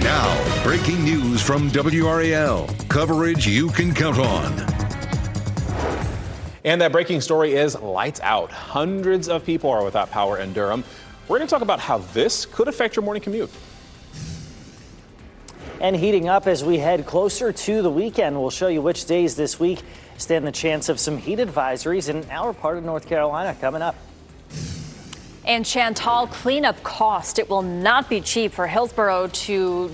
Now, breaking news from WRAL. Coverage you can count on. And that breaking story is lights out. Hundreds of people are without power in Durham. We're going to talk about how this could affect your morning commute. And heating up as we head closer to the weekend. We'll show you which days this week stand the chance of some heat advisories in our part of North Carolina coming up. And Chantal, cleanup cost. It will not be cheap for Hillsborough to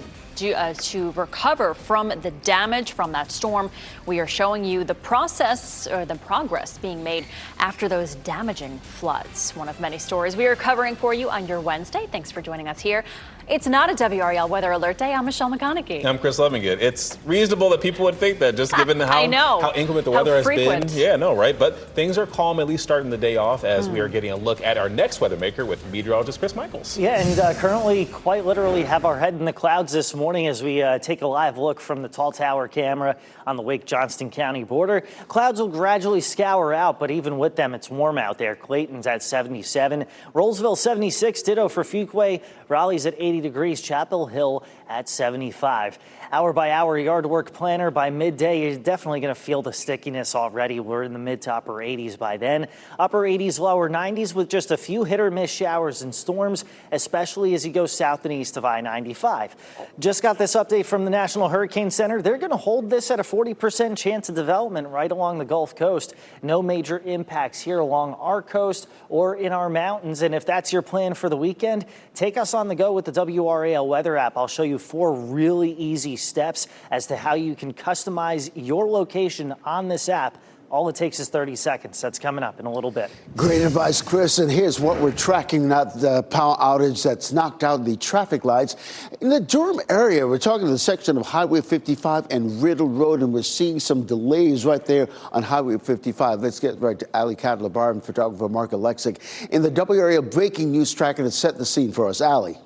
recover from the damage from that storm. We are showing you the process or the progress being made after those damaging floods. One of many stories we are covering for you on your Wednesday. Thanks for joining us here. It's not a WRAL Weather Alert Day. I'm Michelle McConaughey. I'm Chris Levingood. It's reasonable that people would think that, just given how inclement the weather has been. Yeah, no, right? But things are calm, at least starting the day off, as we are getting a look at our next weather maker with meteorologist Chris Michaels. Yeah, and currently quite literally have our head in the clouds this morning as we take a live look from the tall tower camera on the Wake-Johnston County border. Clouds will gradually scour out, but even with them, it's warm out there. Clayton's at 77, Rollsville 76, ditto for Fuquay, Raleigh's at 80 degrees, Chapel Hill at 75. Hour by hour yard work planner by midday, you're definitely going to feel the stickiness already. We're in the mid to upper 80s by then. Upper 80s, lower 90s with just a few hit or miss showers and storms, especially as you go south and east of I-95. Just got this update from the National Hurricane Center. They're going to hold this at a 40% chance of development right along the Gulf Coast. No major impacts here along our coast or in our mountains. And if that's your plan for the weekend, take us on the go with the WRAL weather app. I'll show you 4 really easy steps as to how you can customize your location on this app. All it takes is 30 seconds. That's coming up in a little bit. Great advice, Chris. And here's what we're tracking, not the power outage that's knocked out the traffic lights. In the Durham area, we're talking to the section of Highway 55 and Riddle Road, and we're seeing some delays right there on Highway 55. Let's get right to Ali Cadler-Barr and photographer Mark Alexic in the WRAL breaking news tracker to set the scene for us. Ali.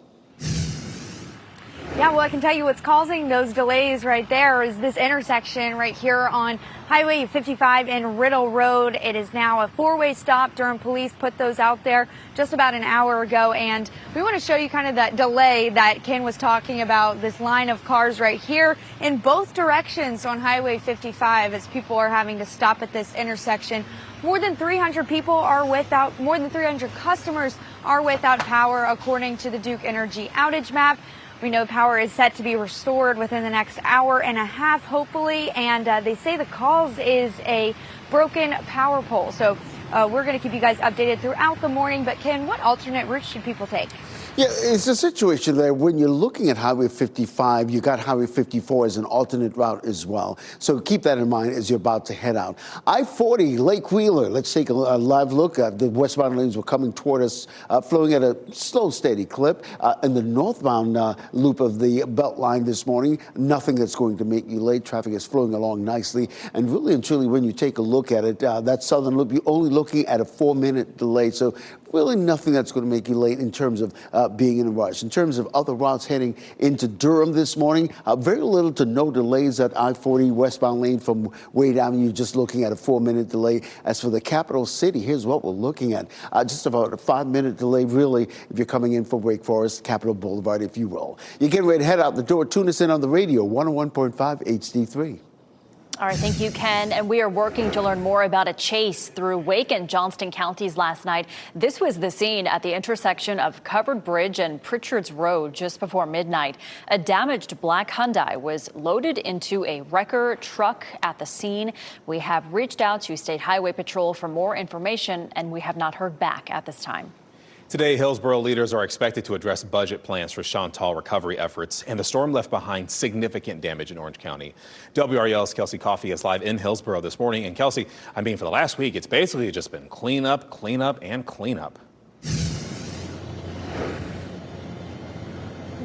Yeah, well, I can tell you what's causing those delays right there is this intersection right here on Highway 55 and Riddle Road. It is now a 4-way stop. Durham police put those out there just about an hour ago. And we want to show you kind of that delay that Ken was talking about, this line of cars right here in both directions on Highway 55 as people are having to stop at this intersection. More than 300 people are without, more than 300 customers are without power, according to the Duke Energy outage map. We know power is set to be restored within the next hour and a half, hopefully, and they say the cause is a broken power pole. So we're going to keep you guys updated throughout the morning. But Ken, what alternate routes should people take? Yeah, it's a situation there when you're looking at Highway 55, you got Highway 54 as an alternate route as well. So keep that in mind as you're about to head out. I-40, Lake Wheeler, let's take a live look. The westbound lanes were coming toward us, flowing at a slow, steady clip. In the northbound loop of the Beltline this morning, nothing that's going to make you late. Traffic is flowing along nicely. And really and truly, when you take a look at it, that southern loop, you're only looking at a 4-minute delay. So really nothing that's going to make you late in terms of being in a rush. In terms of other routes heading into Durham this morning, very little to no delays at I-40 westbound lane from Wade Avenue, just looking at a 4-minute delay. As for the capital city, here's what we're looking at. Just about a 5-minute delay, really, if you're coming in from Wake Forest, Capitol Boulevard, if you will. You're getting ready to head out the door. Tune us in on the radio, 101.5 HD3. All right, thank you, Ken. And we are working to learn more about a chase through Wake and Johnston counties last night. This was the scene at the intersection of Covered Bridge and Pritchard's Road just before midnight. A damaged black Hyundai was loaded into a wrecker truck at the scene. We have reached out to State Highway Patrol for more information, and we have not heard back at this time. Today, Hillsborough leaders are expected to address budget plans for Chantal recovery efforts, and the storm left behind significant damage in Orange County. WRAL's Kelsey Coffey is live in Hillsborough this morning. And Kelsey, I mean, for the last week, it's basically just been cleanup, cleanup, and cleanup.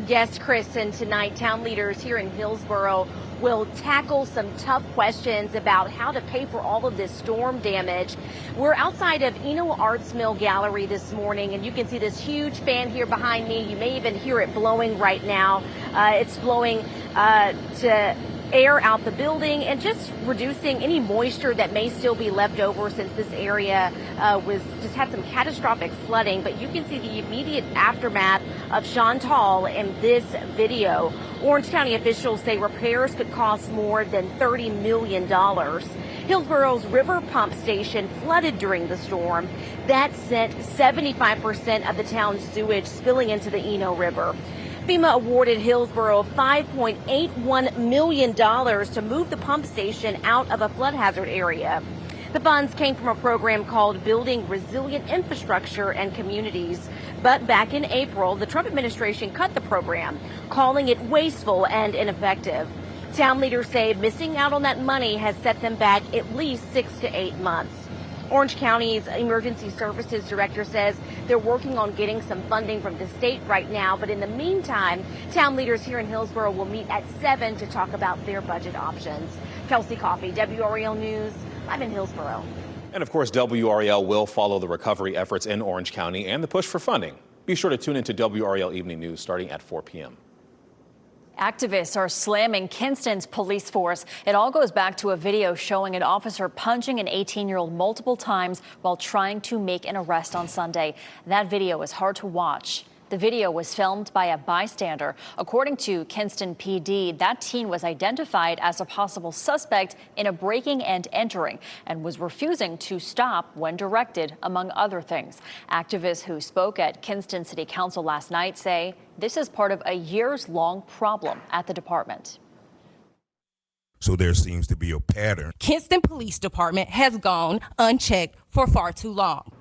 Yes, Chris, and tonight town leaders here in Hillsborough will tackle some tough questions about how to pay for all of this storm damage. We're outside of Eno Arts Mill Gallery this morning, and you can see this huge fan here behind me. You may even hear it blowing right now. It's blowing to air out the building and just reducing any moisture that may still be left over since this area had some catastrophic flooding. But you can see the immediate aftermath of Chantal in this video. Orange County officials say repairs could cost more than $30 million. Hillsboro's river pump station flooded during the storm. That sent 75% of the town's sewage spilling into the Eno River. FEMA awarded Hillsboro $5.81 million to move the pump station out of a flood hazard area. The funds came from a program called Building Resilient Infrastructure and Communities. But back in April, the Trump administration cut the program, calling it wasteful and ineffective. Town leaders say missing out on that money has set them back at least 6 to 8 months. Orange County's Emergency Services Director says they're working on getting some funding from the state right now. But in the meantime, town leaders here in Hillsboro will meet at 7 to talk about their budget options. Kelsey Coffey, WRAL News, live in Hillsboro. And of course, WRAL will follow the recovery efforts in Orange County and the push for funding. Be sure to tune into WRAL Evening News starting at 4 p.m. Activists are slamming Kinston's police force. It all goes back to a video showing an officer punching an 18-year-old multiple times while trying to make an arrest on Sunday. That video is hard to watch. The video was filmed by a bystander. According to Kinston PD, that teen was identified as a possible suspect in a breaking and entering and was refusing to stop when directed, among other things. Activists who spoke at Kinston City Council last night say this is part of a years-long problem at the department. So there seems to be a pattern. Kinston Police Department has gone unchecked for far too long.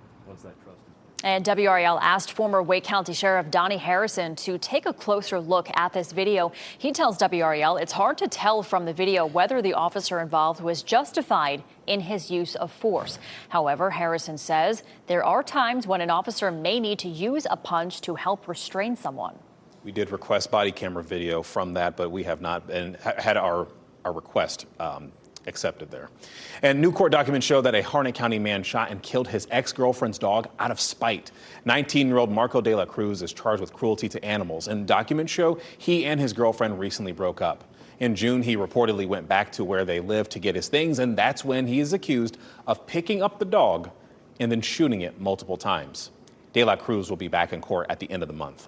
And WRAL asked former Wake County Sheriff Donnie Harrison to take a closer look at this video. He tells WRAL it's hard to tell from the video whether the officer involved was justified in his use of force. However, Harrison says there are times when an officer may need to use a punch to help restrain someone. We did request body camera video from that, but we have not had our request accepted there. And new court documents show that a Harnett County man shot and killed his ex-girlfriend's dog out of spite. 19-year-old Marco de la Cruz is charged with cruelty to animals, and documents show he and his girlfriend recently broke up. In June, he reportedly went back to where they lived to get his things, and that's when he is accused of picking up the dog and then shooting it multiple times. De la Cruz will be back in court at the end of the month.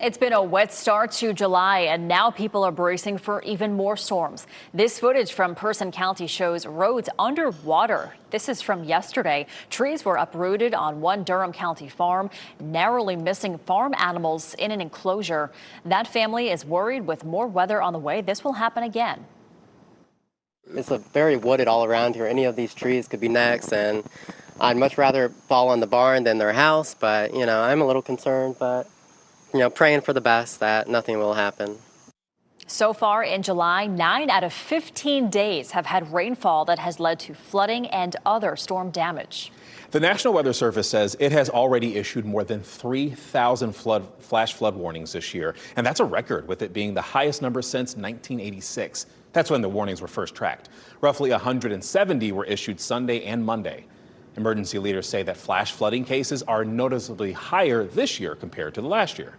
It's been a wet start to July, and now people are bracing for even more storms. This footage from Person County shows roads underwater. This is from yesterday. Trees were uprooted on one Durham County farm, narrowly missing farm animals in an enclosure. That family is worried with more weather on the way. This will happen again. It's a very wooded all around here. Any of these trees could be next, and I'd much rather fall on the barn than their house, but, I'm a little concerned, but praying for the best that nothing will happen. So far in July, 9 out of 15 days have had rainfall that has led to flooding and other storm damage. The National Weather Service says it has already issued more than 3,000 flash flood warnings this year. And that's a record, with it being the highest number since 1986. That's when the warnings were first tracked. Roughly 170 were issued Sunday and Monday. Emergency leaders say that flash flooding cases are noticeably higher this year compared to the last year.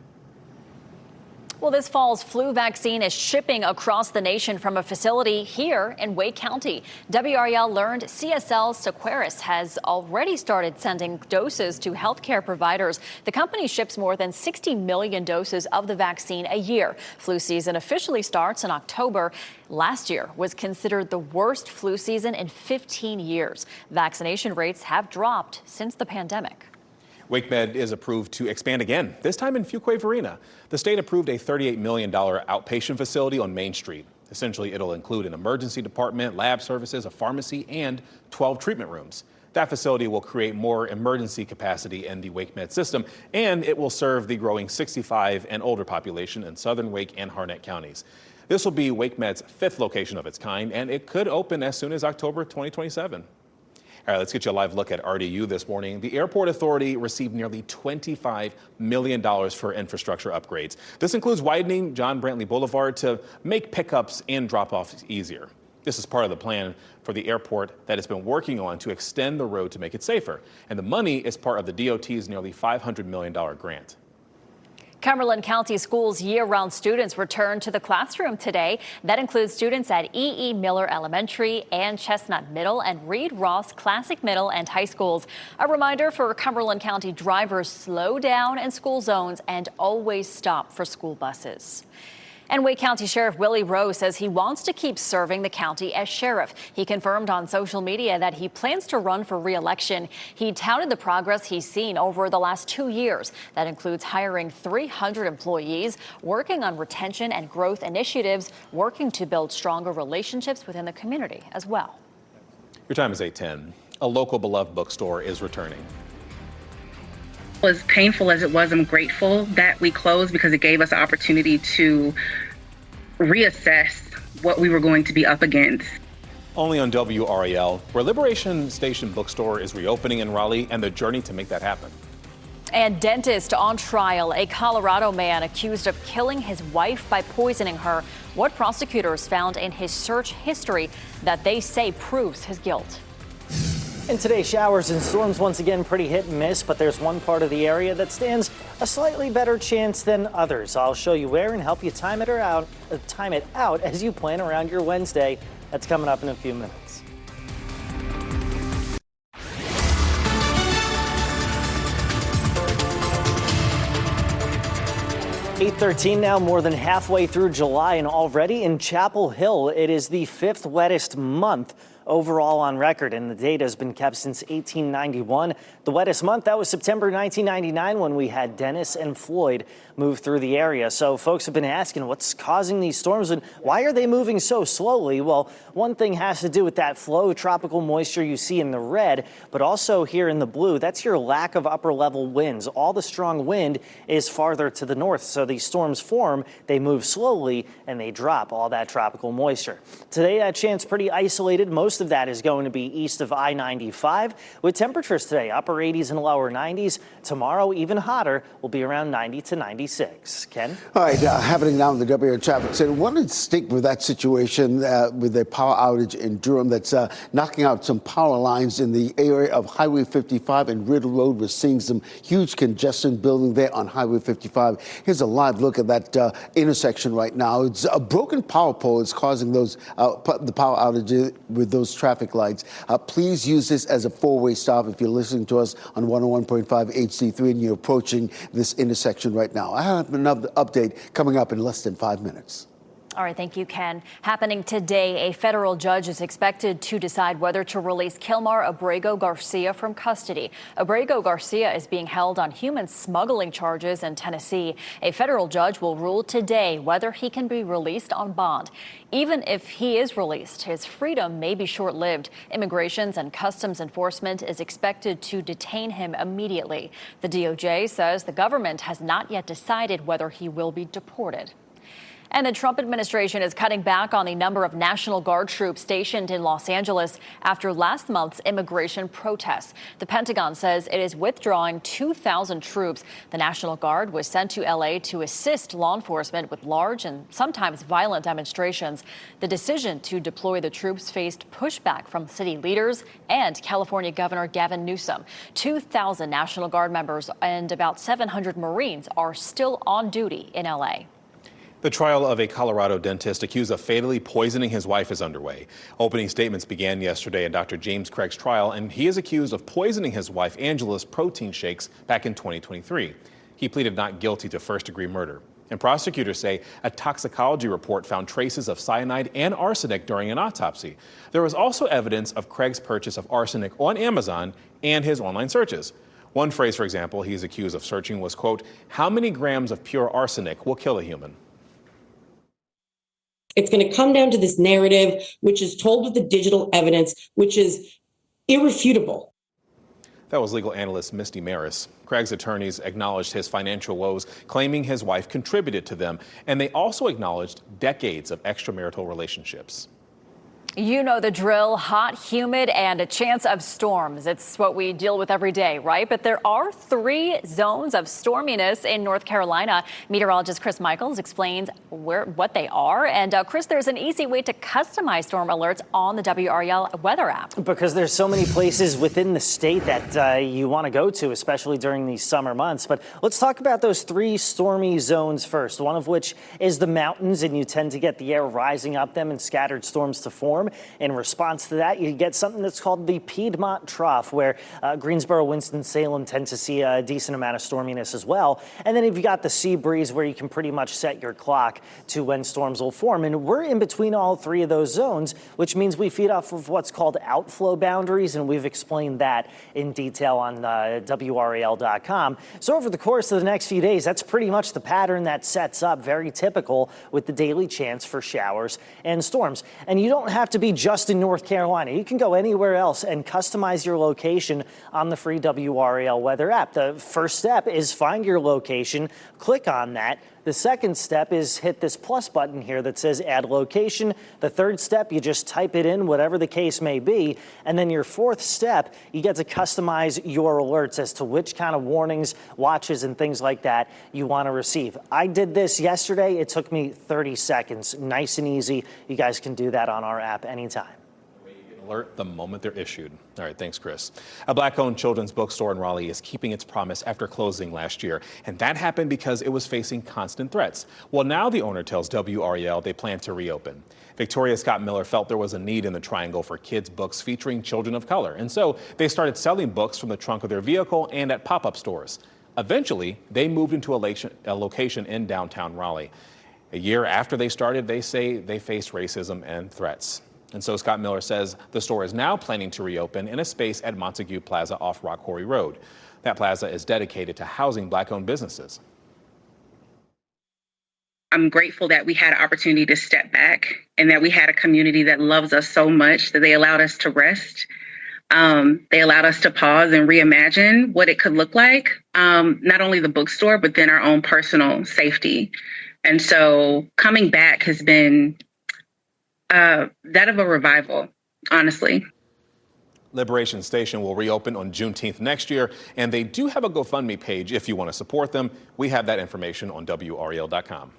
Well, this fall's flu vaccine is shipping across the nation from a facility here in Wake County. WRAL learned CSL Seqirus has already started sending doses to healthcare providers. The company ships more than 60 million doses of the vaccine a year. Flu season officially starts in October. Last year was considered the worst flu season in 15 years. Vaccination rates have dropped since the pandemic. WakeMed is approved to expand again, this time in Fuquay Arena. The state approved a $38 million outpatient facility on Main Street. Essentially, it'll include an emergency department, lab services, a pharmacy, and 12 treatment rooms. That facility will create more emergency capacity in the WakeMed system, and it will serve the growing 65 and older population in Southern Wake and Harnett counties. This will be WakeMed's 5th location of its kind, and it could open as soon as October 2027. All right, let's get you a live look at RDU this morning. The Airport Authority received nearly $25 million for infrastructure upgrades. This includes widening John Brantley Boulevard to make pickups and drop-offs easier. This is part of the plan for the airport that it's been working on to extend the road to make it safer. And the money is part of the DOT's nearly $500 million grant. Cumberland County Schools year-round students return to the classroom today. That includes students at E.E. Miller Elementary and Chestnut Middle and Reed Ross Classic Middle and High Schools. A reminder for Cumberland County drivers: slow down in school zones and always stop for school buses. And Wake County Sheriff Willie Rowe says he wants to keep serving the county as sheriff. He confirmed on social media that he plans to run for re-election. He touted the progress he's seen over the last 2 years. That includes hiring 300 employees, working on retention and growth initiatives, working to build stronger relationships within the community as well. Your time is 8:10. A local beloved bookstore is returning. As painful as it was, I'm grateful that we closed because it gave us an opportunity to reassess what we were going to be up against. Only on WRAL, where Liberation Station Bookstore is reopening in Raleigh, and the journey to make that happen. And dentist on trial. A Colorado man accused of killing his wife by poisoning her. What prosecutors found in his search history that they say proves his guilt. And today, showers and storms once again pretty hit and miss, but there's one part of the area that stands a slightly better chance than others. I'll show you where and help you time it out as you plan around your Wednesday. That's coming up in a few minutes. $8:13 now, more than halfway through July, and already in Chapel Hill, it is the 5th wettest month overall on record, and the data has been kept since 1891. The wettest month, that was September 1999, when we had Dennis and Floyd move through the area. So folks have been asking what's causing these storms and why are they moving so slowly? Well, one thing has to do with that flow, tropical moisture you see in the red, but also here in the blue, that's your lack of upper level winds. All the strong wind is farther to the north, so these storms form, they move slowly, and they drop all that tropical moisture. Today, that chance pretty isolated. Most of that is going to be east of I-95, with temperatures today upper 80s and lower 90s. Tomorrow, even hotter, will be around 90 to 96. Ken? All right, happening now in the WRAL traffic center. I wanted to stick with that situation with a power outage in Durham that's knocking out some power lines in the area of Highway 55 and Riddle Road. We're seeing some huge congestion building there on Highway 55. Here's a live look at that intersection right now. It's a broken power pole is causing those the power outage with those traffic lights. Please use this as a four-way stop if you're listening to us on 101.5 HD3 and you're approaching this intersection right now. I have another update coming up in less than 5 minutes. All right, thank you, Ken. Happening today, a federal judge is expected to decide whether to release Kilmar Abrego Garcia from custody. Abrego Garcia is being held on human smuggling charges in Tennessee. A federal judge will rule today whether he can be released on bond. Even if he is released, his freedom may be short-lived. Immigration and Customs Enforcement is expected to detain him immediately. The DOJ says the government has not yet decided whether he will be deported. And the Trump administration is cutting back on the number of National Guard troops stationed in Los Angeles after last month's immigration protests. The Pentagon says it is withdrawing 2,000 troops. The National Guard was sent to L.A. to assist law enforcement with large and sometimes violent demonstrations. The decision to deploy the troops faced pushback from city leaders and California Governor Gavin Newsom. 2,000 National Guard members and about 700 Marines are still on duty in L.A. The trial of a Colorado dentist accused of fatally poisoning his wife is underway. Opening statements began yesterday in Dr. James Craig's trial, and he is accused of poisoning his wife Angela's protein shakes back in 2023. He pleaded not guilty to first-degree murder. And prosecutors say a toxicology report found traces of cyanide and arsenic during an autopsy. There was also evidence of Craig's purchase of arsenic on Amazon and his online searches. One phrase, for example, he is accused of searching was, quote, "How many grams of pure arsenic will kill a human?" It's going to come down to this narrative, which is told with the digital evidence, which is irrefutable. That was legal analyst Misty Maris. Craig's attorneys acknowledged his financial woes, claiming his wife contributed to them, and they also acknowledged decades of extramarital relationships. You know the drill, hot, humid, and a chance of storms. It's what we deal with every day, right? But there are 3 zones of storminess in North Carolina. Meteorologist Chris Michaels explains what they are. And Chris, there's an easy way to customize storm alerts on the WRAL weather app. Because there's so many places within the state that you want to go to, especially during these summer months. But let's talk about those 3 stormy zones first, one of which is the mountains, and you tend to get the air rising up them and scattered storms to form. In response to that, you get something that's called the Piedmont Trough, where Greensboro, Winston-Salem tend to see a decent amount of storminess as well. And then you've got the sea breeze, where you can pretty much set your clock to when storms will form. And we're in between all 3 of those zones, which means we feed off of what's called outflow boundaries, and we've explained that in detail on WRAL.com. So over the course of the next few days, that's pretty much the pattern that sets up, very typical with the daily chance for showers and storms. And you don't have to be just in North Carolina. You can go anywhere else and customize your location on the free WRAL weather app. The first step is find your location, click on that. The second step is hit this plus button here that says add location. The third step, you just type it in, whatever the case may be. And then your fourth step, you get to customize your alerts as to which kind of warnings, watches, and things like that you want to receive. I did this yesterday. It took me 30 seconds. Nice and easy. You guys can do that on our app anytime. Alert the moment they're issued. All right, thanks, Chris. A Black-owned children's bookstore in Raleigh is keeping its promise after closing last year, and that happened because it was facing constant threats. Well, now the owner tells WRAL they plan to reopen. Victoria Scott Miller felt there was a need in the Triangle for kids' books featuring children of color, and so they started selling books from the trunk of their vehicle and at pop-up stores. Eventually, they moved into a location in downtown Raleigh. A year after they started, they say they faced racism and threats. And so Scott Miller says the store is now planning to reopen in a space at Montague Plaza off Rock Quarry Road. That plaza is dedicated to housing Black-owned businesses. I'm grateful that we had an opportunity to step back and that we had a community that loves us so much that they allowed us to rest. They allowed us to pause and reimagine what it could look like, not only the bookstore, but then our own personal safety. And so coming back has been that of a revival, honestly. Liberation Station will reopen on Juneteenth next year, and they do have a GoFundMe page if you want to support them. We have that information on WRAL.com.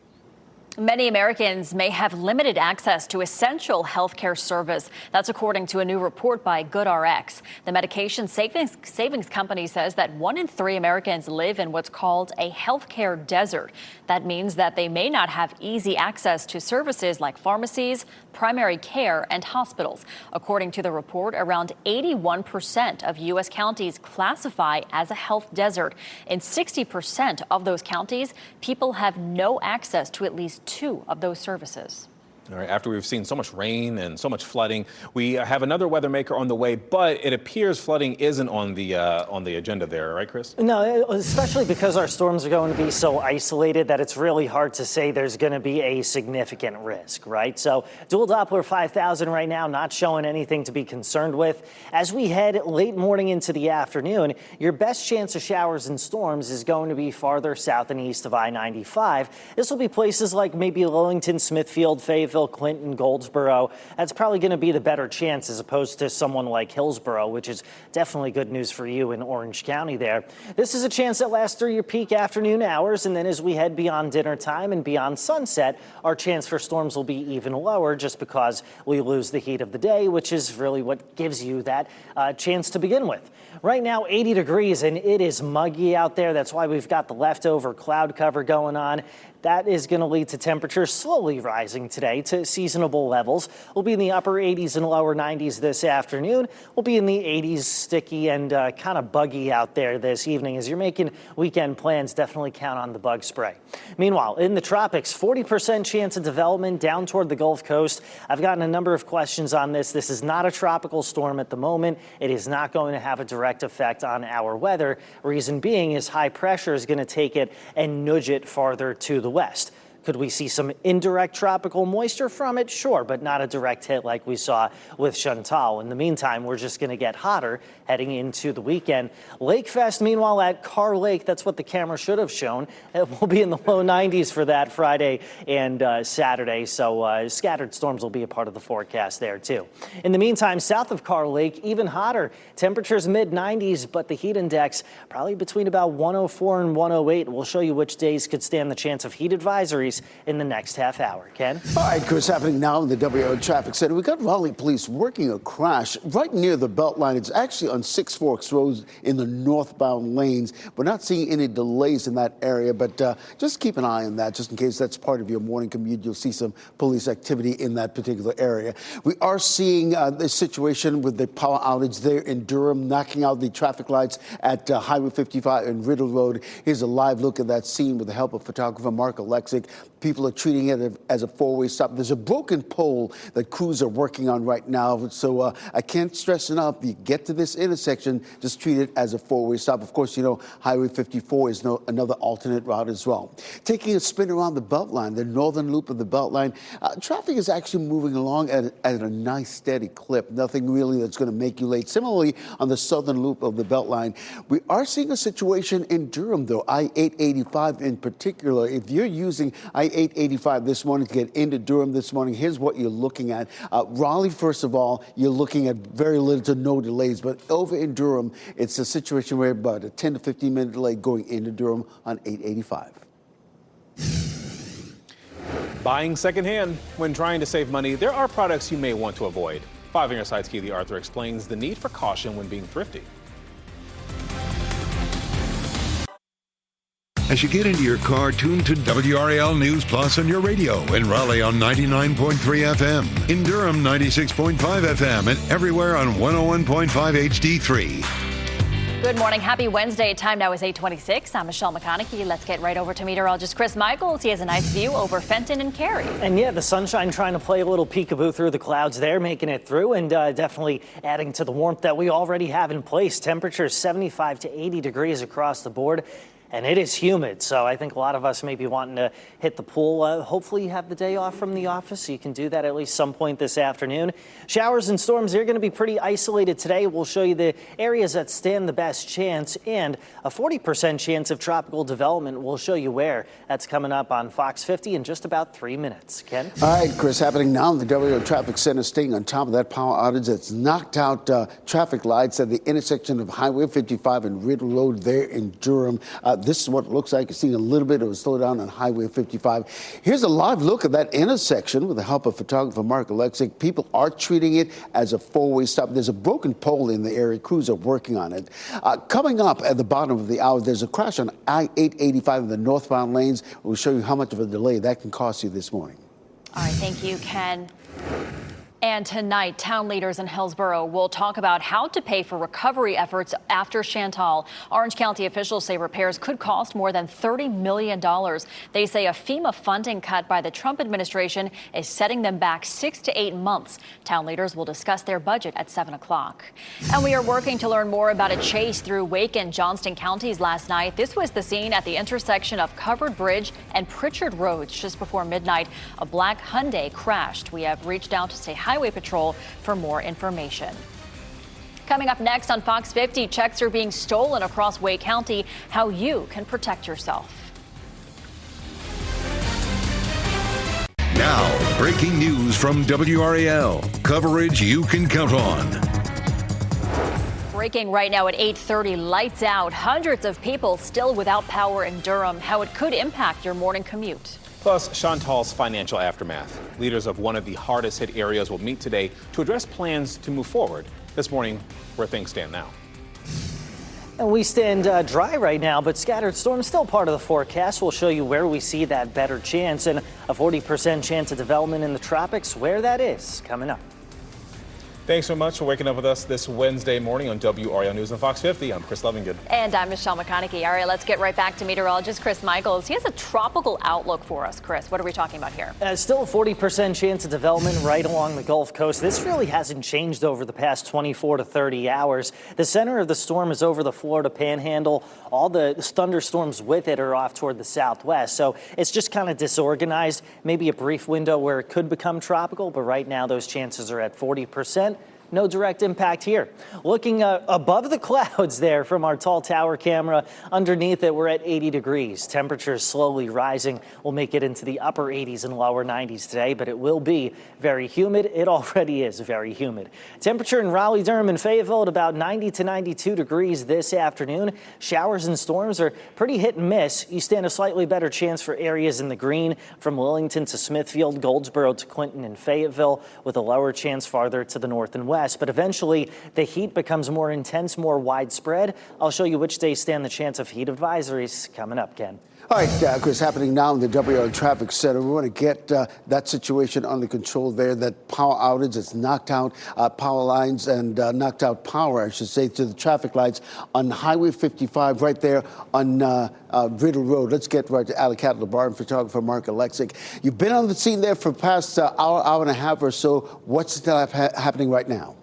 Many Americans may have limited access to essential health care service. That's according to a new report by GoodRx. The medication savings company says that 1 in 3 Americans live in what's called a health care desert. That means that they may not have easy access to services like pharmacies, primary care, and hospitals. According to the report, around 81% of U.S. counties classify as a health desert. In 60% of those counties, people have no access to at least 2 of those services. All right, after we've seen so much rain and so much flooding, we have another weather maker on the way, but it appears flooding isn't on the agenda there, right, Chris? No, especially because our storms are going to be so isolated that it's really hard to say there's going to be a significant risk, right? So dual Doppler 5000 right now, not showing anything to be concerned with. As we head late morning into the afternoon, your best chance of showers and storms is going to be farther south and east of I-95. This will be places like maybe Lillington, Smithfield, Fayetteville, Clinton, Goldsboro. That's probably going to be the better chance as opposed to someone like Hillsborough, which is definitely good news for you in Orange County there. This is a chance that lasts through your peak afternoon hours, and then as we head beyond dinner time and beyond sunset, our chance for storms will be even lower just because we lose the heat of the day, which is really what gives you that chance to begin with. Right now, 80 degrees, and it is muggy out there. That's why we've got the leftover cloud cover going on. That is going to lead to temperatures slowly rising today to seasonable levels. We'll be in the upper 80s and lower 90s this afternoon. We'll be in the 80s, sticky and kind of buggy out there this evening. As you're making weekend plans, definitely count on the bug spray. Meanwhile, in the tropics, 40% chance of development down toward the Gulf Coast. I've gotten a number of questions on this. This is not a tropical storm at the moment. It is not going to have a direct effect on our weather. Reason being is high pressure is going to take it and nudge it farther to the west. Could we see some indirect tropical moisture from it? Sure, but not a direct hit like we saw with Chantal. In the meantime, we're just going to get hotter heading into the weekend. Lake Fest, meanwhile, at Carr Lake, that's what the camera should have shown. It will be in the low 90s for that Friday and Saturday, so scattered storms will be a part of the forecast there, too. In the meantime, south of Carr Lake, even hotter. Temperatures mid-90s, but the heat index probably between about 104 and 108. We'll show you which days could stand the chance of heat advisories in the next half hour. Ken? All right, Chris, happening now in the WRAL Traffic Center. We've got Raleigh police working a crash right near the Beltline. It's actually on Six Forks Road in the northbound lanes. We're not seeing any delays in that area, but just keep an eye on that just in case that's part of your morning commute. You'll see some police activity in that particular area. We are seeing this situation with the power outage there in Durham, knocking out the traffic lights at Highway 55 and Riddle Road. Here's a live look at that scene with the help of photographer Mark Alexic. People are treating it as a four-way stop. There's a broken pole that crews are working on right now. So I can't stress enough, you get to this intersection, just treat it as a four-way stop. Of course, you know, Highway 54 is another alternate route as well. Taking a spin around the Beltline, the northern loop of the Beltline, traffic is actually moving along at a nice steady clip. Nothing really that's going to make you late. Similarly, on the southern loop of the Beltline, we are seeing a situation in Durham, though, I-885 in particular. If you're using I-885 this morning to get into Durham this morning, here's what you're looking at. Raleigh, first of all, you're looking at very little to no delays, but over in Durham, it's a situation where about a 10 to 15 minute delay going into Durham on 885. Buying secondhand. When trying to save money, there are products you may want to avoid. 5 on your side's Keely Arthur explains the need for caution when being thrifty. As you get into your car, tune to WRAL News Plus on your radio. In Raleigh on 99.3 FM. In Durham, 96.5 FM. And everywhere on 101.5 HD3. Good morning. Happy Wednesday. Time now is 8:26. I'm Michelle McConaughey. Let's get right over to meteorologist Chris Michaels. He has a nice view over Fenton and Cary. And yeah, the sunshine trying to play a little peekaboo through the clouds there, making it through and definitely adding to the warmth that we already have in place. Temperatures 75 to 80 degrees across the board. And it is humid, so I think a lot of us may be wanting to hit the pool. Hopefully you have the day off from the office, so you can do that at least some point this afternoon. Showers and storms, they're going to be pretty isolated today. We'll show you the areas that stand the best chance, and a 40% chance of tropical development. We'll show you where. That's coming up on Fox 50 in just about 3 minutes. Ken? All right, Chris, happening now in the WRAL Traffic Center, staying on top of that power outage that's knocked out traffic lights at the intersection of Highway 55 and Riddle Road there in Durham. This is what it looks like. You're seeing a little bit of a slowdown on Highway 55. Here's a live look at that intersection with the help of photographer Mark Alexic. People are treating it as a four-way stop. There's a broken pole in the area. Crews are working on it. Coming up at the bottom of the hour, there's a crash on I-885 in the northbound lanes. We'll show you how much of a delay that can cost you this morning. All right, thank you, Ken. And tonight, town leaders in Hillsborough will talk about how to pay for recovery efforts after Chantal. Orange County officials say repairs could cost more than $30 million. They say a FEMA funding cut by the Trump administration is setting them back 6 to 8 months. Town leaders will discuss their budget at 7 o'clock. And we are working to learn more about a chase through Wake and Johnston counties last night. This was the scene at the intersection of Covered Bridge and Pritchard Roads just before midnight. A black Hyundai crashed. We have reached out to State Highway Patrol for more information. Coming up next on Fox 50, checks are being stolen across Wake County, how you can protect yourself. Now, breaking news from WRAL. Coverage you can count on. Breaking right now at 8:30, lights out. Hundreds of people still without power in Durham. How it could impact your morning commute. Plus, Chantal's financial aftermath. Leaders of one of the hardest hit areas will meet today to address plans to move forward. This morning, where things stand now. And we stand dry right now, but scattered storms still part of the forecast. We'll show you where we see that better chance and a 40% chance of development in the tropics, where that is coming up. Thanks so much for waking up with us this Wednesday morning on WRAL News on Fox 50. I'm Chris Lovingood. And I'm Michelle McConaughey. All right, let's get right back to meteorologist Chris Michaels. He has a tropical outlook for us. Chris, what are we talking about here? Still a 40% chance of development right along the Gulf Coast. This really hasn't changed over the past 24 to 30 hours. The center of the storm is over the Florida Panhandle. All the thunderstorms with it are off toward the southwest. So it's just kind of disorganized. Maybe a brief window where it could become tropical, but right now those chances are at 40%. No direct impact here. Looking above the clouds there from our tall tower camera, underneath it, we're at 80 degrees. Temperatures slowly rising. We'll make it into the upper 80s and lower 90s today, but it will be very humid. It already is very humid. Temperature in Raleigh, Durham, and Fayetteville at about 90 to 92 degrees this afternoon. Showers and storms are pretty hit and miss. You stand a slightly better chance for areas in the green from Willington to Smithfield, Goldsboro to Clinton and Fayetteville, with a lower chance farther to the north and west. But eventually the heat becomes more intense, more widespread. I'll show you which days stand the chance of heat advisories coming up, Ken. All right, Chris, happening now in the WRAL Traffic Center. We want to get that situation under control there. That power outage has knocked out power lines and knocked out power, I should say, to the traffic lights on Highway 55 right there on Riddle Road. Let's get right to Alley Cat LeBar and photographer Mark Alexic. You've been on the scene there for the past hour and a half or so. What's still happening right now?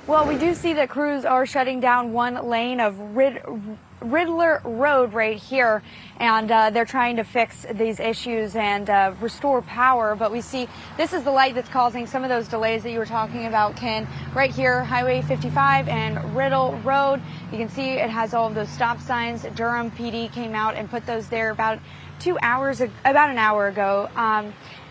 Well, we do see that crews are shutting down one lane of Riddler Road right here, and they're trying to fix these issues and restore power. But we see this is the light that's causing some of those delays that you were talking about, Ken. Right here, Highway 55 and Riddle Road. You can see it has all of those stop signs. Durham PD came out and put those there about an hour ago.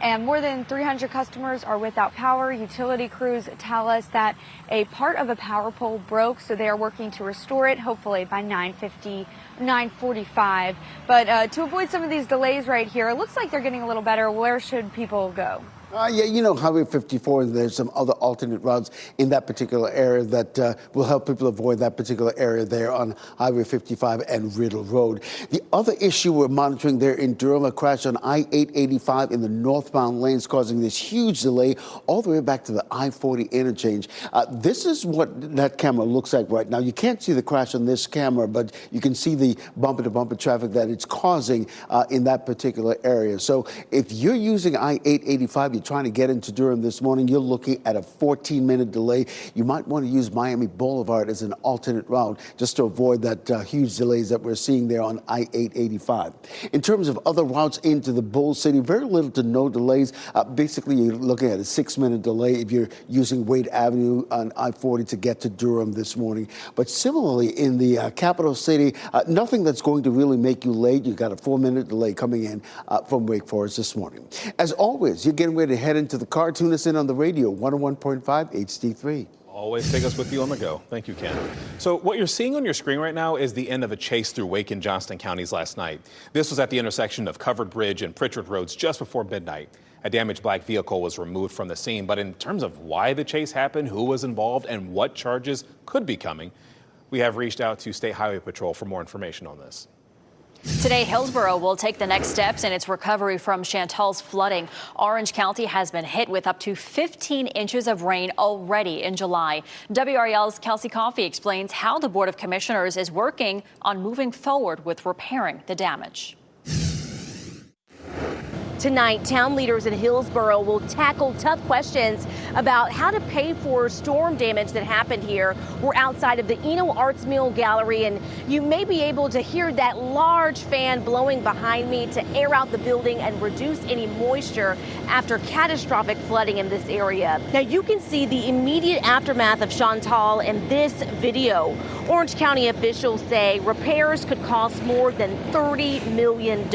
And more than 300 customers are without power. Utility crews tell us that a part of a power pole broke, so they are working to restore it, hopefully by 9:45. But to avoid some of these delays right here, it looks like they're getting a little better. Where should people go? Yeah, you know, Highway 54, there's some other alternate routes in that particular area that will help people avoid that particular area there on Highway 55 and Riddle Road. The other issue we're monitoring there in Durham, a crash on I-885 in the northbound lanes causing this huge delay all the way back to the I-40 interchange. This is what that camera looks like right now. You can't see the crash on this camera, but you can see the bumper-to-bumper traffic that it's causing in that particular area. So if you're using I-885, trying to get into Durham this morning, you're looking at a 14-minute delay. You might want to use Miami Boulevard as an alternate route just to avoid that huge delays that we're seeing there on I-885. In terms of other routes into the Bull City, very little to no delays. Basically, you're looking at a 6-minute delay if you're using Wade Avenue on I-40 to get to Durham this morning. But similarly, in the capital city, nothing that's going to really make you late. You've got a 4-minute delay coming in from Wake Forest this morning. As always, you're getting ready to head into the car. Tune us in on the radio, 101.5 HD3. Always take us with you on the go. Thank you, Ken. So what you're seeing on your screen right now is the end of a chase through Wake and Johnston counties last night. This was at the intersection of Covered Bridge and Pritchard Roads just before midnight. A damaged black vehicle was removed from the scene. But in terms of why the chase happened, who was involved, and what charges could be coming, we have reached out to State Highway Patrol for more information on this. Today, Hillsborough will take the next steps in its recovery from Chantal's flooding. Orange County has been hit with up to 15 inches of rain already in July. WRAL's Kelsey Coffey explains how the Board of Commissioners is working on moving forward with repairing the damage. Tonight, town leaders in Hillsborough will tackle tough questions about how to pay for storm damage that happened here. We're outside of the Eno Arts Mill Gallery, and you may be able to hear that large fan blowing behind me to air out the building and reduce any moisture after catastrophic flooding in this area. Now, you can see the immediate aftermath of Chantal in this video. Orange County officials say repairs could cost more than $30 million.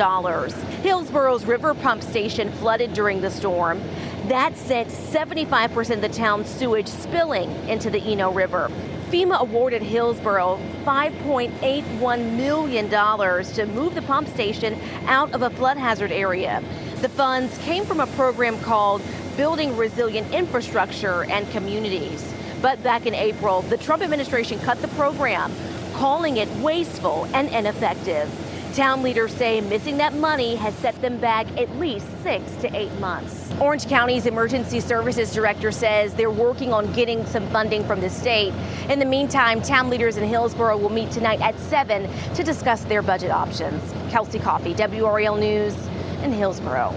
Hillsborough's river pump station flooded during the storm. That sent 75% of the town's sewage spilling into the Eno River. FEMA awarded Hillsborough $5.81 million to move the pump station out of a flood hazard area. The funds came from a program called Building Resilient Infrastructure and Communities. But back in April, the Trump administration cut the program, calling it wasteful and ineffective. Town leaders say missing that money has set them back at least 6 to 8 months. Orange County's Emergency Services Director says they're working on getting some funding from the state. In the meantime, town leaders in Hillsborough will meet tonight at 7 to discuss their budget options. Kelsey Coffey, WRAL News in Hillsborough.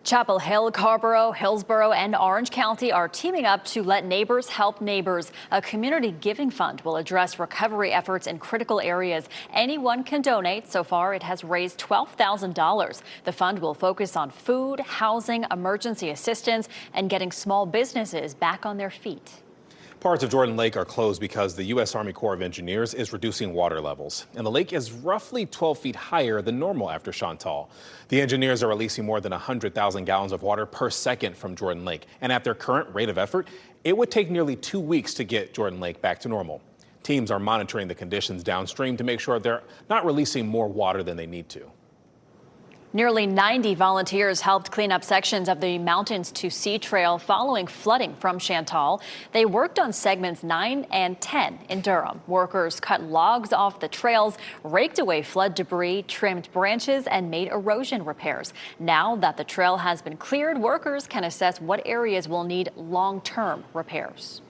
Chapel Hill, Carrboro, Hillsborough, and Orange County are teaming up to let neighbors help neighbors. A community giving fund will address recovery efforts in critical areas. Anyone can donate. So far, it has raised $12,000. The fund will focus on food, housing, emergency assistance, and getting small businesses back on their feet. Parts of Jordan Lake are closed because the U.S. Army Corps of Engineers is reducing water levels, and the lake is roughly 12 feet higher than normal after Chantal. The engineers are releasing more than 100,000 gallons of water per second from Jordan Lake, and at their current rate of effort, it would take nearly 2 weeks to get Jordan Lake back to normal. Teams are monitoring the conditions downstream to make sure they're not releasing more water than they need to. Nearly 90 volunteers helped clean up sections of the Mountains to Sea Trail following flooding from Chantal. They worked on segments 9 and 10 in Durham. Workers cut logs off the trails, raked away flood debris, trimmed branches, and made erosion repairs. Now that the trail has been cleared, workers can assess what areas will need long-term repairs.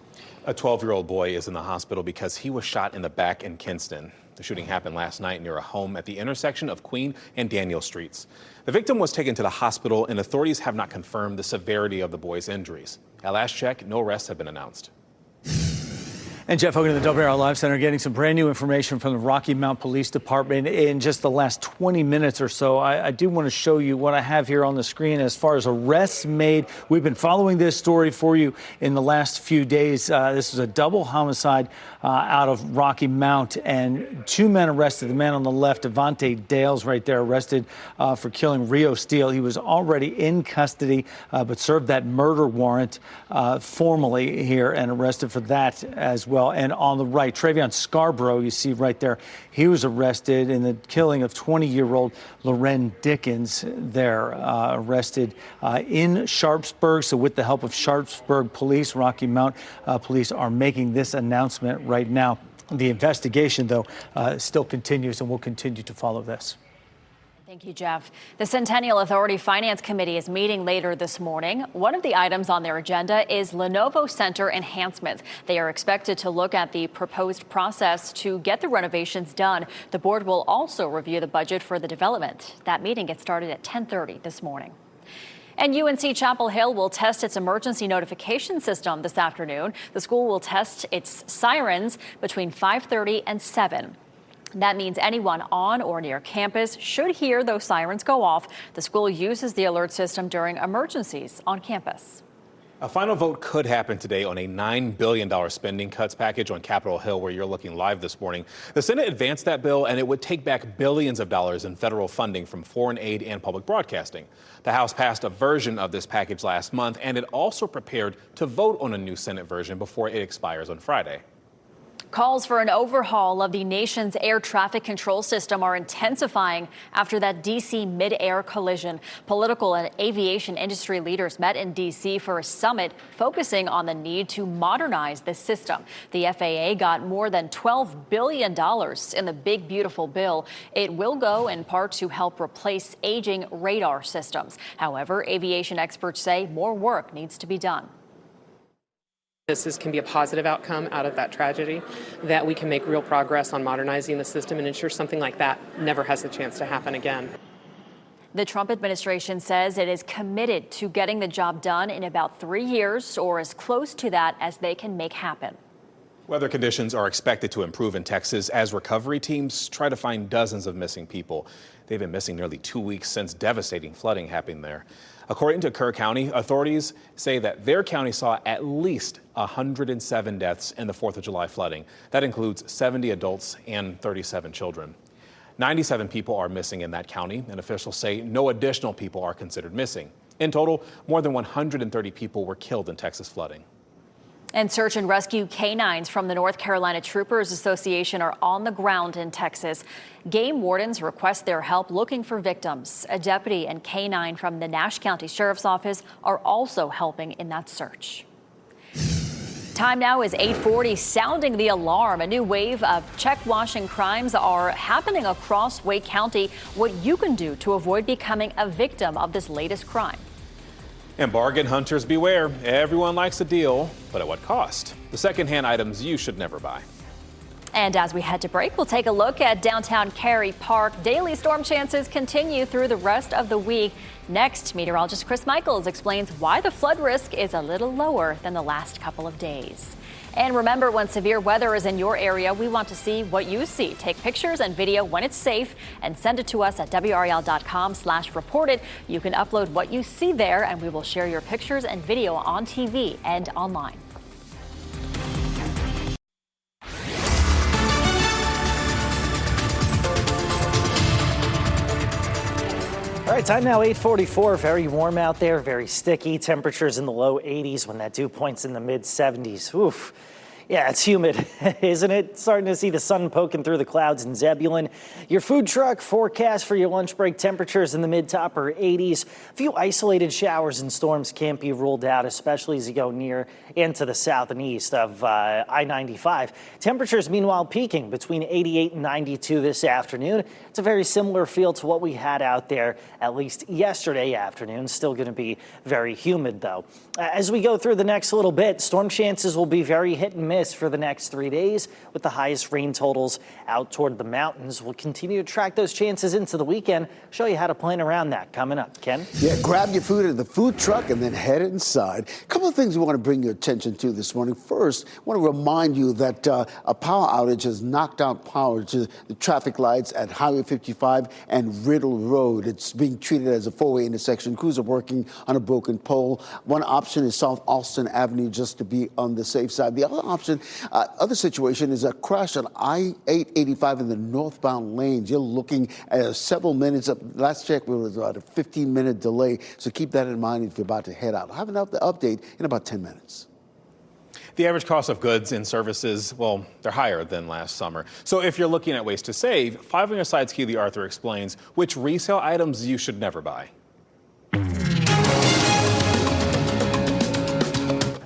A 12-year-old boy is in the hospital because he was shot in the back in Kinston. The shooting happened last night near a home at the intersection of Queen and Daniel Streets. The victim was taken to the hospital, and authorities have not confirmed the severity of the boy's injuries. At last check, no arrests have been announced. And Jeff Hogan of the WRAL Live Center getting some brand new information from the Rocky Mount Police Department in just the last 20 minutes or so. I do want to show you what I have here on the screen as far as arrests made. We've been following this story for you in the last few days. This is a double homicide out of Rocky Mount, and 2 men arrested. The man on the left, Devontae Dales, right there, arrested for killing Rio Steele. He was already in custody, but served that murder warrant formally here and arrested for that as well. And on the right, Travion Scarborough, you see right there, he was arrested in the killing of 20-year-old Loren Dickens there, arrested in Sharpsburg. So with the help of Sharpsburg Police, Rocky Mount Police are making this announcement right now. The investigation, though, still continues, and we'll continue to follow this. Thank you, Jeff. The Centennial Authority Finance Committee is meeting later this morning. One of the items on their agenda is Lenovo Center enhancements. They are expected to look at the proposed process to get the renovations done. The board will also review the budget for the development. That meeting gets started at 10:30 this morning. And UNC Chapel Hill will test its emergency notification system this afternoon. The school will test its sirens between 5:30 and 7. That means anyone on or near campus should hear those sirens go off. The school uses the alert system during emergencies on campus. A final vote could happen today on a $9 billion spending cuts package on Capitol Hill, where you're looking live this morning. The Senate advanced that bill, and it would take back billions of dollars in federal funding from foreign aid and public broadcasting. The House passed a version of this package last month, and it also prepared to vote on a new Senate version before it expires on Friday. Calls for an overhaul of the nation's air traffic control system are intensifying after that D.C. mid-air collision. Political and aviation industry leaders met in D.C. for a summit focusing on the need to modernize this system. The FAA got more than $12 billion in the big, beautiful bill. It will go in part to help replace aging radar systems. However, aviation experts say more work needs to be done. This can be a positive outcome out of that tragedy, that we can make real progress on modernizing the system and ensure something like that never has the chance to happen again. The Trump administration says it is committed to getting the job done in about 3 years, or as close to that as they can make happen. Weather conditions are expected to improve in Texas as recovery teams try to find dozens of missing people. They've been missing nearly 2 weeks since devastating flooding happened there. According to Kerr County, authorities say that their county saw at least 107 deaths in the 4th of July flooding. That includes 70 adults and 37 children. 97 people are missing in that county, and officials say no additional people are considered missing. In total, more than 130 people were killed in Texas flooding. And search and rescue canines from the North Carolina Troopers Association are on the ground in Texas. Game wardens request their help looking for victims. A deputy and canine from the Nash County Sheriff's Office are also helping in that search. Time now is 8:40, sounding the alarm. A new wave of check washing crimes are happening across Wake County. What you can do to avoid becoming a victim of this latest crime. And bargain hunters beware. Everyone likes a deal, but at what cost? The secondhand items you should never buy. And as we head to break, we'll take a look at downtown Cary Park. Daily storm chances continue through the rest of the week. Next, meteorologist Chris Michaels explains why the flood risk is a little lower than the last couple of days. And remember, when severe weather is in your area, we want to see what you see. Take pictures and video when it's safe and send it to us at WRAL.com/reported. You can upload what you see there, and we will share your pictures and video on TV and online. All right, time now 8:44. Very warm out there, very sticky. Temperatures in the low 80s when that dew point's in the mid 70s. Oof. Yeah, it's humid, isn't it? Starting to see the sun poking through the clouds in Zebulon. Your food truck forecast for your lunch break, temperatures in the mid to upper 80s. A few isolated showers and storms can't be ruled out, especially as you go near into the south and east of I-95. Temperatures, meanwhile, peaking between 88 and 92 this afternoon. It's a very similar feel to what we had out there, at least yesterday afternoon. Still going to be very humid, though. As we go through the next little bit, storm chances will be very hit and miss for the next 3 days, with the highest rain totals out toward the mountains. We'll continue to track those chances into the weekend, show you how to plan around that coming up. Ken? Yeah, grab your food at the food truck and then head inside. A couple of things we want to bring your attention to this morning. First, I want to remind you that a power outage has knocked out power to the traffic lights at Highway 55 and Riddle Road. It's being treated as a four-way intersection. Crews are working on a broken pole. One option is South Austin Avenue, just to be on the safe side. The other option, other situation is a crash on I-885 in the northbound lanes. You're looking at several minutes. Last check, it was about a 15-minute delay. So keep that in mind if you're about to head out. I'll have an update in about 10 minutes. The average cost of goods and services, well, they're higher than last summer. So if you're looking at ways to save, 5 on your side's Keely Arthur explains which resale items you should never buy.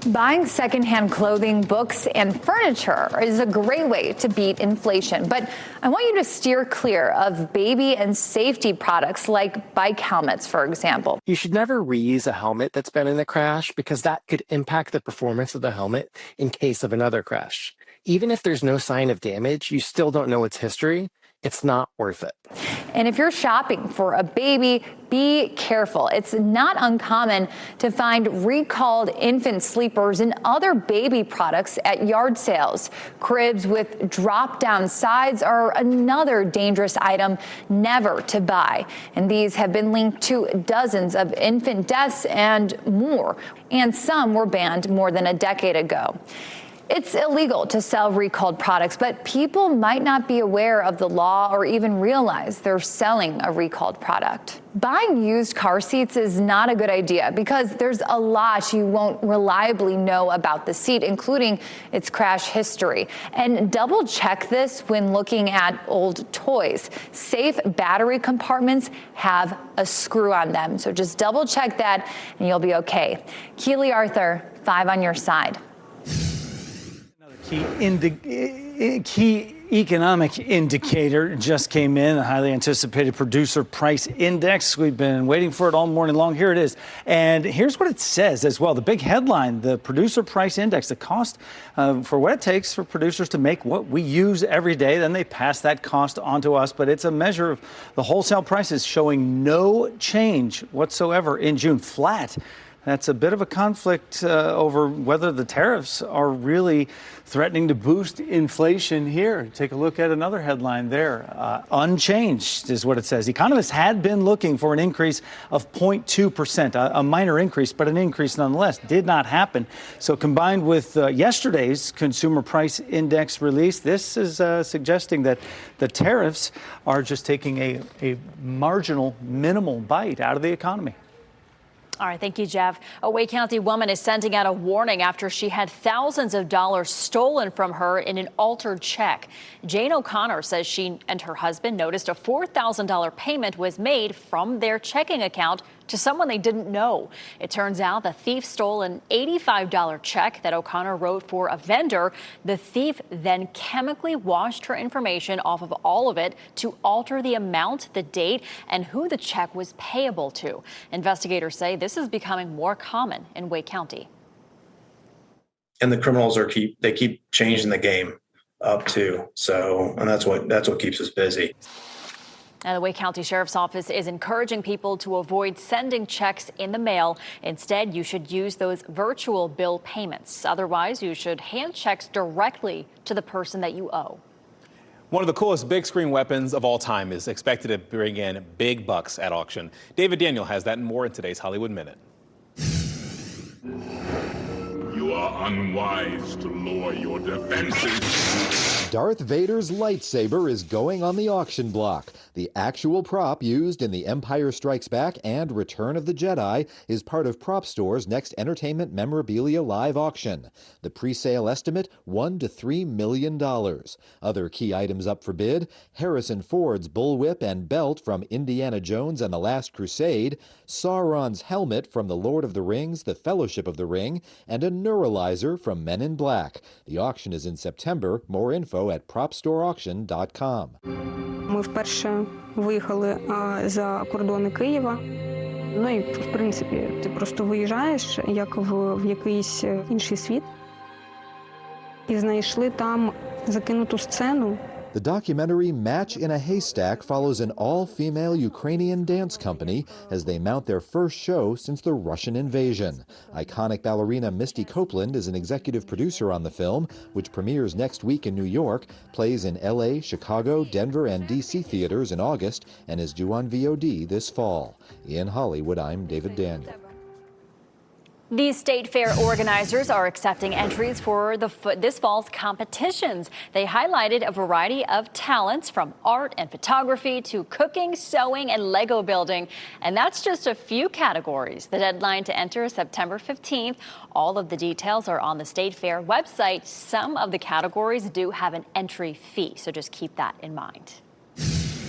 Buying secondhand clothing, books, and furniture is a great way to beat inflation. But I want you to steer clear of baby and safety products like bike helmets, for example. You should never reuse a helmet that's been in a crash because that could impact the performance of the helmet in case of another crash. Even if there's no sign of damage, you still don't know its history. It's not worth it. And if you're shopping for a baby, be careful. It's not uncommon to find recalled infant sleepers and other baby products at yard sales. Cribs with drop-down sides are another dangerous item never to buy. And these have been linked to dozens of infant deaths and more. And some were banned more than a decade ago. It's illegal to sell recalled products, but people might not be aware of the law or even realize they're selling a recalled product. Buying used car seats is not a good idea because there's a lot you won't reliably know about the seat, including its crash history. And double check this when looking at old toys. Safe battery compartments have a screw on them, so just double check that and you'll be okay. Keely Arthur, 5 on your side. Key economic indicator just came in, the highly anticipated producer price index. We've been waiting for it all morning long. Here it is. And here's what it says as well. The big headline, the producer price index, the cost for what it takes for producers to make what we use every day. Then they pass that cost on to us. But it's a measure of the wholesale prices showing no change whatsoever in June, flat. That's a bit of a conflict over whether the tariffs are really threatening to boost inflation here. Take a look at another headline there. Unchanged is what it says. Economists had been looking for an increase of 0.2%, a minor increase, but an increase nonetheless. Did not happen. So combined with yesterday's consumer price index release, this is suggesting that the tariffs are just taking a marginal, minimal bite out of the economy. All right, thank you, Jeff. A Wake County woman is sending out a warning after she had thousands of dollars stolen from her in an altered check. Jane O'Connor says she and her husband noticed a $4,000 payment was made from their checking account to someone they didn't know. It turns out the thief stole an $85 check that O'Connor wrote for a vendor. The thief then chemically washed her information off of all of it to alter the amount, the date, and who the check was payable to. Investigators say this is becoming more common in Wake County. And the criminals keep changing the game up too. So, and that's what keeps us busy. And the Wake County Sheriff's Office is encouraging people to avoid sending checks in the mail. Instead, you should use those virtual bill payments. Otherwise, you should hand checks directly to the person that you owe. One of the coolest big screen weapons of all time is expected to bring in big bucks at auction. David Daniel has that and more in today's Hollywood Minute. You are unwise to lower your defenses. Darth Vader's lightsaber is going on the auction block. The actual prop used in The Empire Strikes Back and Return of the Jedi is part of Prop Store's next entertainment memorabilia live auction. The pre-sale estimate, $1 to $3 million. Other key items up for bid: Harrison Ford's bullwhip and belt from Indiana Jones and the Last Crusade, Sauron's helmet from The Lord of the Rings, The Fellowship of the Ring, and a neuralizer from Men in Black. The auction is in September. More info at propstoreauction.com. Ми вперше виїхали за кордони Києва. Ну і, в принципі, ти просто виїжджаєш, як в якийсь інший світ. І знайшли там закинуту сцену. The documentary Match in a Haystack follows an all-female Ukrainian dance company as they mount their first show since the Russian invasion. Iconic ballerina Misty Copeland is an executive producer on the film, which premieres next week in New York, plays in LA, Chicago, Denver, and DC theaters in August, and is due on VOD this fall. In Hollywood, I'm David Daniel. These state fair organizers are accepting entries for this fall's competitions. They highlighted a variety of talents from art and photography to cooking, sewing, and Lego building. And that's just a few categories. The deadline to enter is September 15th. All of the details are on the state fair website. Some of the categories do have an entry fee, so just keep that in mind.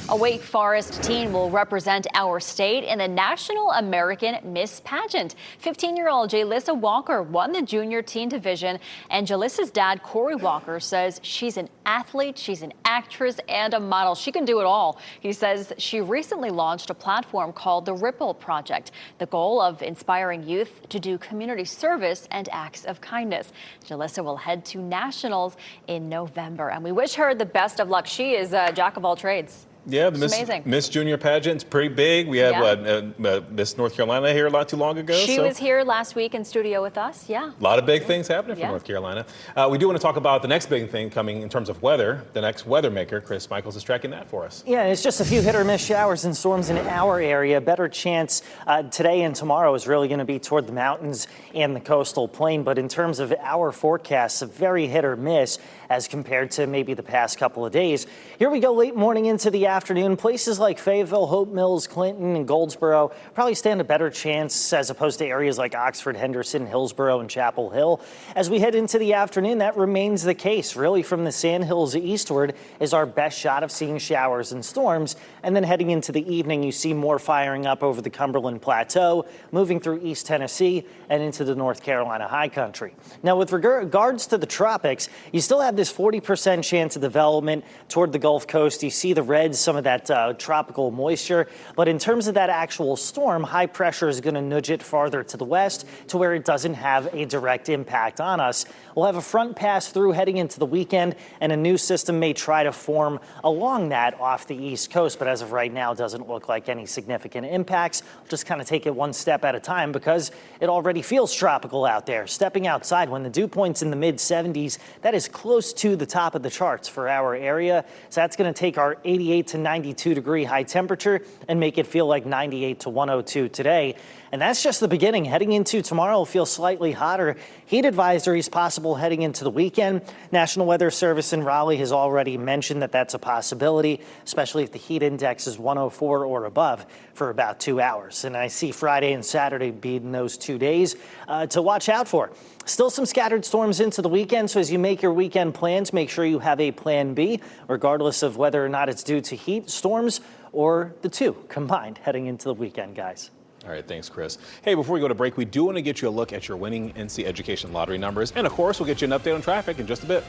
A Wake Forest teen will represent our state in the National American Miss Pageant. 15-year-old Jalissa Walker won the junior teen division, and Jalissa's dad, Corey Walker, says she's an athlete, she's an actress, and a model. She can do it all. He says she recently launched a platform called the Ripple Project, the goal of inspiring youth to do community service and acts of kindness. Jalissa will head to nationals in November, and we wish her the best of luck. She is a jack of all trades. Yeah, the Miss Junior pageant's pretty big. We had Miss North Carolina here not too long ago. She was here last week in studio with us, A lot of big things happening for North Carolina. We do want to talk about the next big thing coming in terms of weather. The next weather maker, Chris Michaels, is tracking that for us. Yeah, it's just a few hit or miss showers and storms in our area. Better chance today and tomorrow is really going to be toward the mountains and the coastal plain. But in terms of our forecasts, a very hit or miss as compared to maybe the past couple of days. Here we go late morning into the afternoon. Places like Fayetteville, Hope Mills, Clinton, and Goldsboro probably stand a better chance as opposed to areas like Oxford, Henderson, Hillsborough, and Chapel Hill. As we head into the afternoon, that remains the case. Really, from the Sandhills eastward is our best shot of seeing showers and storms. And then heading into the evening, you see more firing up over the Cumberland Plateau, moving through East Tennessee and into the North Carolina high country. Now, with regards to the tropics, you still have this 40% chance of development toward the Gulf Coast. You see the reds, some of that tropical moisture. But in terms of that actual storm, high pressure is going to nudge it farther to the west to where it doesn't have a direct impact on us. We'll have a front pass through heading into the weekend, and a new system may try to form along that off the east coast. But as of right now, it doesn't look like any significant impacts. We'll just kind of take it one step at a time because it already feels tropical out there. Stepping outside when the dew point's in the mid 70s, that is close to the top of the charts for our area. So that's going to take our 88 to 92 degree high temperature and make it feel like 98 to 102 today. And that's just the beginning. Heading into tomorrow will feel slightly hotter. Heat advisories possible heading into the weekend. National Weather Service in Raleigh has already mentioned that that's a possibility, especially if the heat index is 104 or above for about 2 hours. And I see Friday and Saturday being those 2 days to watch out for. Still some scattered storms into the weekend, so as you make your weekend plans, make sure you have a plan B, regardless of whether or not it's due to heat, storms, or the two combined heading into the weekend, guys. All right, thanks, Chris. Hey, before we go to break, we do want to get you a look at your winning NC Education lottery numbers. And of course, we'll get you an update on traffic in just a bit.